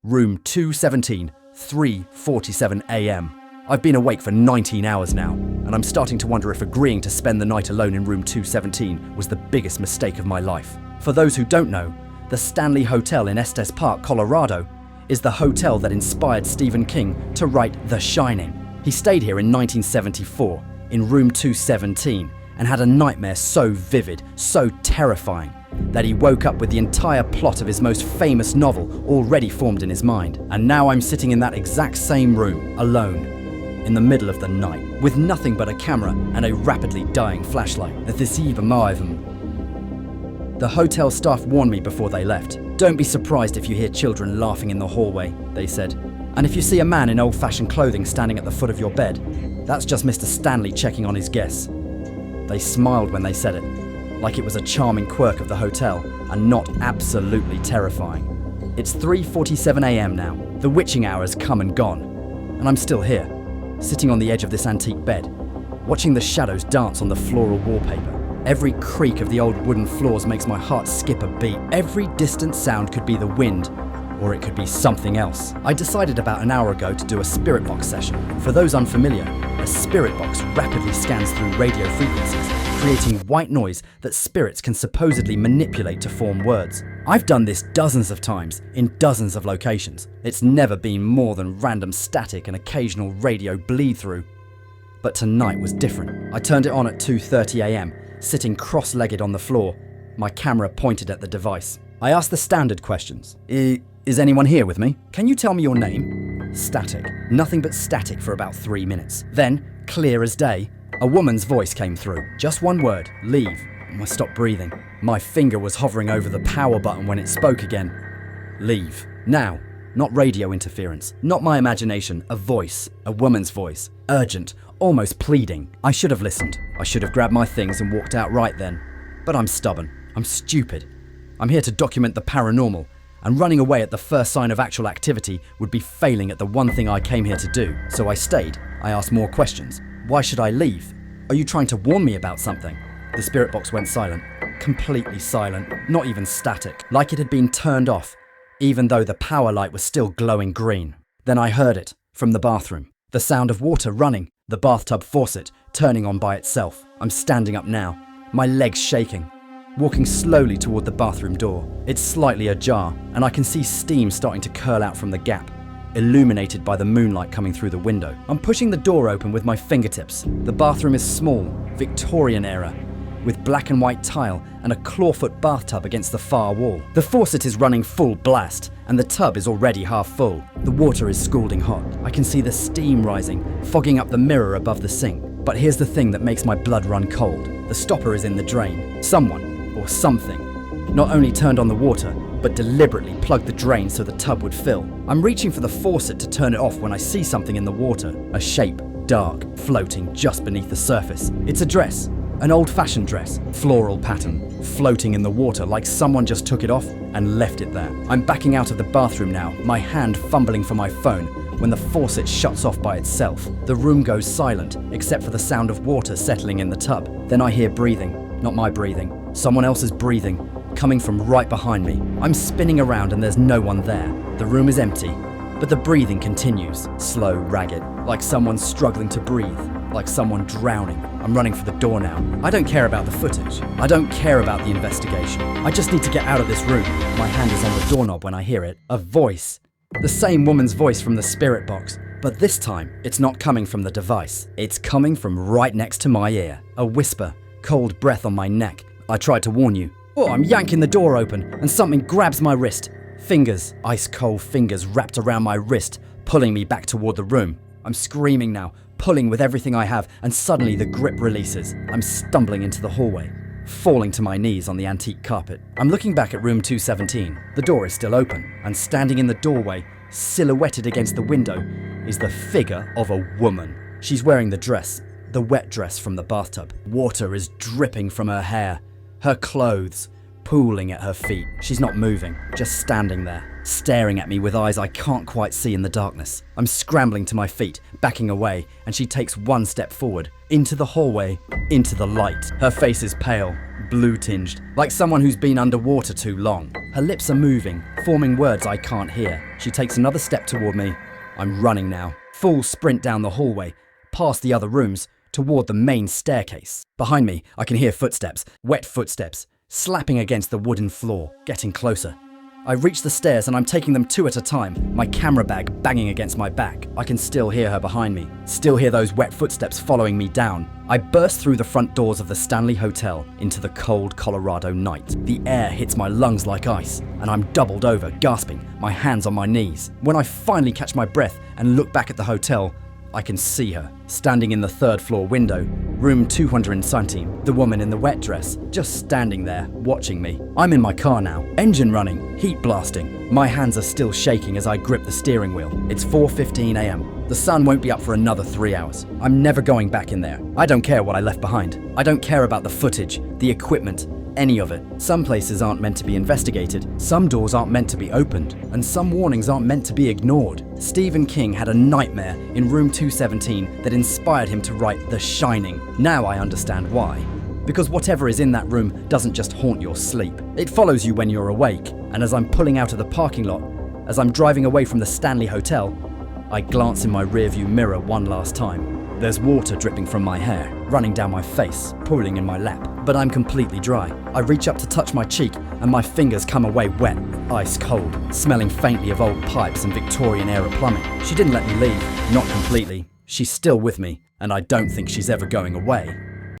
Room 217, 3:47 a.m. I've been awake for 19 hours now, and I'm starting to wonder if agreeing to spend the night alone in room 217 was the biggest mistake of my life. For those who don't know, the Stanley Hotel in Estes Park, Colorado, is the hotel that inspired Stephen King to write The Shining. He stayed here in 1974, in room 217, and had a nightmare so vivid, so terrifying, that he woke up with the entire plot of his most famous novel already formed in his mind. And now I'm sitting in that exact same room, alone, in the middle of the night, with nothing but a camera and a rapidly dying flashlight. The hotel staff warned me before they left. Don't be surprised if you hear children laughing in the hallway, they said. And if you see a man in old-fashioned clothing standing at the foot of your bed, that's just Mr. Stanley checking on his guests. They smiled when they said it, like it was a charming quirk of the hotel and not absolutely terrifying. It's 3:47 a.m. now. The witching hour has come and gone, and I'm still here, sitting on the edge of this antique bed, watching the shadows dance on the floral wallpaper. Every creak of the old wooden floors makes my heart skip a beat. Every distant sound could be the wind, or it could be something else. I decided about an hour ago to do a spirit box session. For those unfamiliar, a spirit box rapidly scans through radio frequencies, creating white noise that spirits can supposedly manipulate to form words. I've done this dozens of times, in dozens of locations. It's never been more than random static and occasional radio bleed through. But tonight was different. I turned it on at 2:30 a.m, sitting cross-legged on the floor, my camera pointed at the device. I asked the standard questions. Is anyone here with me? Can you tell me your name? Static. Nothing but static for about 3 minutes. Then, clear as day, a woman's voice came through. Just one word, leave. I stopped breathing. My finger was hovering over the power button when it spoke again. Leave. Now. Not radio interference. Not my imagination. A voice. A woman's voice. Urgent. Almost pleading. I should have listened. I should have grabbed my things and walked out right then. But I'm stubborn. I'm stupid. I'm here to document the paranormal, and running away at the first sign of actual activity would be failing at the one thing I came here to do. So I stayed. I asked more questions. Why should I leave? Are you trying to warn me about something? The spirit box went silent. Completely silent. Not even static. Like it had been turned off, even though the power light was still glowing green. Then I heard it, from the bathroom. The sound of water running, the bathtub faucet turning on by itself. I'm standing up now, my legs shaking, walking slowly toward the bathroom door. It's slightly ajar, and I can see steam starting to curl out from the gap, illuminated by the moonlight coming through the window. I'm pushing the door open with my fingertips. The bathroom is small, Victorian era, with black and white tile and a clawfoot bathtub against the far wall. The faucet is running full blast, and the tub is already half full. The water is scalding hot. I can see the steam rising, fogging up the mirror above the sink. But here's the thing that makes my blood run cold. The stopper is in the drain. Someone, or something, not only turned on the water, but deliberately plugged the drain so the tub would fill. I'm reaching for the faucet to turn it off when I see something in the water. A shape, dark, floating just beneath the surface. It's a dress. An old-fashioned dress, floral pattern, floating in the water like someone just took it off and left it there. I'm backing out of the bathroom now, my hand fumbling for my phone, when the faucet shuts off by itself. The room goes silent, except for the sound of water settling in the tub. Then I hear breathing. Not my breathing. Someone else's breathing, coming from right behind me. I'm spinning around and there's no one there. The room is empty, but the breathing continues, slow, ragged, like someone struggling to breathe, like someone drowning. I'm running for the door now. I don't care about the footage. I don't care about the investigation. I just need to get out of this room. My hand is on the doorknob when I hear it. A voice. The same woman's voice from the spirit box. But this time, it's not coming from the device. It's coming from right next to my ear. A whisper, cold breath on my neck. I tried to warn you. Oh, I'm yanking the door open and something grabs my wrist. Fingers, ice-cold fingers wrapped around my wrist, pulling me back toward the room. I'm screaming now, pulling with everything I have, and suddenly the grip releases. I'm stumbling into the hallway, falling to my knees on the antique carpet. I'm looking back at room 217. The door is still open, and standing in the doorway, silhouetted against the window, is the figure of a woman. She's wearing the dress, the wet dress from the bathtub. Water is dripping from her hair, her clothes pooling at her feet. She's not moving, just standing there, staring at me with eyes I can't quite see in the darkness. I'm scrambling to my feet, backing away, and she takes one step forward, into the hallway, into the light. Her face is pale, blue-tinged, like someone who's been underwater too long. Her lips are moving, forming words I can't hear. She takes another step toward me. I'm running now. Full sprint down the hallway, past the other rooms, toward the main staircase. Behind me, I can hear footsteps, wet footsteps, slapping against the wooden floor, getting closer. I reach the stairs and I'm taking them 2 at a time, my camera bag banging against my back. I can still hear her behind me, still hear those wet footsteps following me down. I burst through the front doors of the Stanley Hotel into the cold Colorado night. The air hits my lungs like ice, and I'm doubled over, gasping, my hands on my knees. When I finally catch my breath and look back at the hotel, I can see her, standing in the 3rd floor window, room 217, the woman in the wet dress, just standing there, watching me. I'm in my car now, engine running, heat blasting. My hands are still shaking as I grip the steering wheel. It's 4:15 a.m. The sun won't be up for another 3 hours. I'm never going back in there. I don't care what I left behind. I don't care about the footage, the equipment, any of it. Some places aren't meant to be investigated, some doors aren't meant to be opened, and some warnings aren't meant to be ignored. Stephen King had a nightmare in room 217 that inspired him to write The Shining. Now I understand why. Because whatever is in that room doesn't just haunt your sleep. It follows you when you're awake, and as I'm pulling out of the parking lot, as I'm driving away from the Stanley Hotel, I glance in my rearview mirror one last time. There's water dripping from my hair, running down my face, pooling in my lap, but I'm completely dry. I reach up to touch my cheek and my fingers come away wet, ice cold, smelling faintly of old pipes and Victorian era plumbing. She didn't let me leave, not completely. She's still with me, and I don't think she's ever going away.